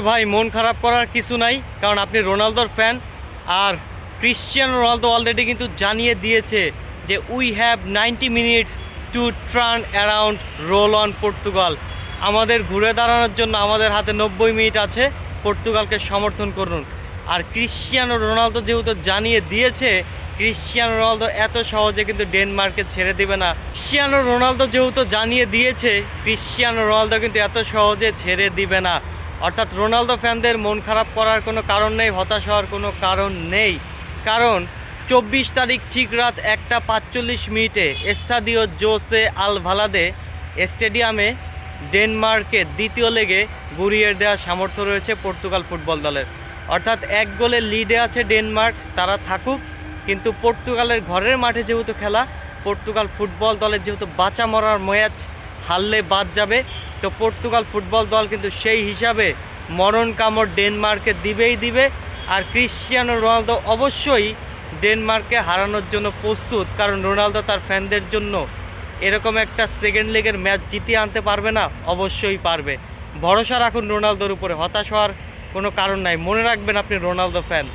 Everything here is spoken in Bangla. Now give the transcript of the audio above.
ভাই মন খারাপ করার কিছু নাই, কারণ আপনি রোনালদোর ফ্যান। আর ক্রিশ্চিয়ানো রোনালদো অলরেডি কিন্তু জানিয়ে দিয়েছে যে we have 90 minutes to turn around roll on Portugal. আমাদের ঘুরে দাঁড়ানোর জন্য আমাদের হাতে 90 মিনিট আছে, পর্তুগালকে সমর্থন করুন। আর ক্রিশ্চিয়ানো রোনালদো যেহেতু জানিয়ে দিয়েছে, ক্রিশ্চিয়ানো রোনালদো এত সহজে কিন্তু ডেনমার্ককে ছেড়ে দিবে না। ক্রিশ্চিয়ানো রোনালদো যেহেতু জানিয়ে দিয়েছে, ক্রিশ্চিয়ানো রোনালদো কিন্তু এত সহজে ছেড়ে দিবে না। অর্থাৎ রোনালদো ফ্যানদের মন খারাপ করার কোনো কারণ নেই, হতাশ হওয়ার কোনো কারণ নেই। কারণ 24 তারিখ ঠিক রাত 1:45 এস্তাদিও জোসে আলভালাদে স্টেডিয়ামে ডেনমার্ককে দ্বিতীয় লেগে গুড়িয়ে দেওয়ার সামর্থ্য রয়েছে পর্তুগাল ফুটবল দলের। অর্থাৎ 1 গোলের লিডে আছে ডেনমার্ক, তারা থাকুক। কিন্তু পর্তুগালের ঘরের মাঠে যেহেতু খেলা, পর্তুগাল ফুটবল দলের যেহেতু বাঁচা মরার ম্যাচ, হারলে বাদ যাবে। তো পর্তুগাল ফুটবল দল কিন্তু সেই হিসাবে মরণ কামড় ডেনমার্ককে দিবেই দিবে। আর ক্রিশ্চিয়ানো রোনালদো অবশ্যই ডেনমার্ককে হারানোর জন্য প্রস্তুত, কারণ রোনালদো তার ফ্যানদের জন্য এরকম একটা সেকেন্ড লেগের ম্যাচ জিতিয়ে আনতে পারবে না? অবশ্যই পারবে। ভরসা রাখুন রোনালদোর উপরে, হতাশ হওয়ার কোনো কারণ নাই। মনে রাখবেন আপনি রোনালদো ফ্যান।